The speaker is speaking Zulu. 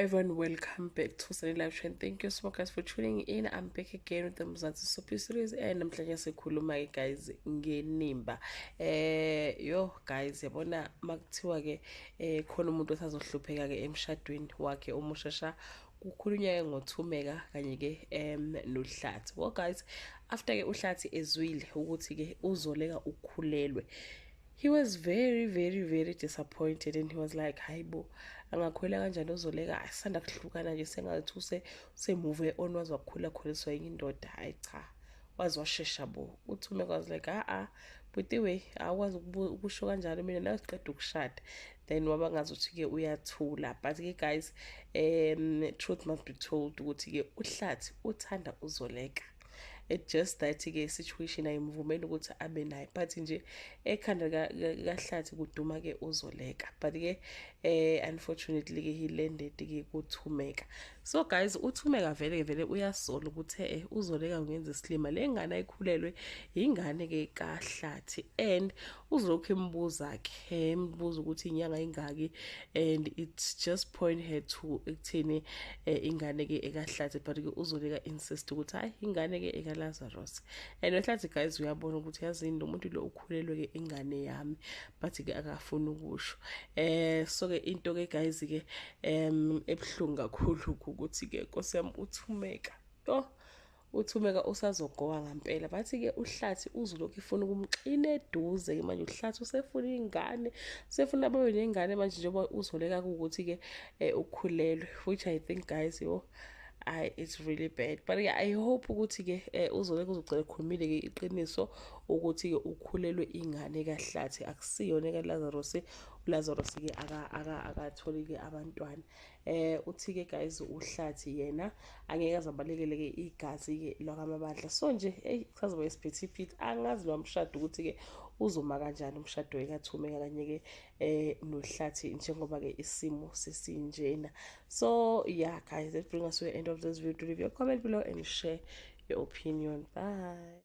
everyone, welcome back to Sunny Live Trend. Thank you so much guys for tuning in. I'm back again with the Mzansi Soapie series and namhlanje sikhuluma ke guys ngenimba. Yo guys yabona makuthiwa ke khona umuntu osazohlupheka ke emshadweni wakhe omushasha kukhulunywa ke ngothumeka kanye ke nohlathi. Well guys, after ke uhlathi ezwile ukuthi ke uzoleka ukukhulelwe, he was very disappointed and he was like, hayibo, angakhwela kanjani uzoleka, asanda kuhlukana nje sengathi usemove on wazokhula khuliswa indoda. Hayi cha, wazwashesha bo. uThumeka was like, but the way akwazi ukusho kanjalo, mina nawe siqeda ukushada. Then wabangazuthi ke uyathula. But ke guys, truth must be told ukuthi ke uhlathi uthanda uzoleka. It just that ke situation ayimvumeli ukuthi abe naye, but nje ekhanda kahlathi kuduma ke uzoleka. But ke unfortunately ke he landed ke kuThumeka. So guys, uThumeka vele uyasola ukuthi uzoleka ngenza isilima. Le ngane ayikhulelwe ingane ke kahlathi, and uzolokhu embuza ke embuza ukuthi inyanga ingaki, and it's just point her to ekutheni ingane ke ekahlathi. But ke uzoleka insist ukuthi hayi ingane ke ekaLazarus. And uhlathi guys uyabona ukuthi yazini umuntu lo ukhulelwe ke ingane yami, but ke akafuni ukusho. So ke into ke guys ke ebhlungu kakhulu ukuthi ke Nkosi yami uThumeka uThumeka usazogowa ngempela. Bathi ke uhlathi uzolokhu ifuna ukumxina eduze ke manje. Uhlathi usefuna ingane, usefuna babe nengane manje njengoba uzoleka ukuthi ke ukhulelwe, which I think guys it's really bad. But I hope ukuthi ke uzoleka uzocela khulumile ke iqiniso ukuthi ke ukhulelwe ingane kahlathi, akusiyona kaLazarus. uLazarus ke akatholi ke abantwana. Uthi ke guys uhlathi yena angeke azabalekele ke igazi ke lwakamabandla. So nje kusazoba isiphithi angazi lwamshado ukuthi ke uzoma kanjani umshado wekaThumeka kanye ke nohlathi njengoba ke isimo sesinjena. So yeah guys, that brings us to the end of this video. Leave your comment below and share your opinion. Bye.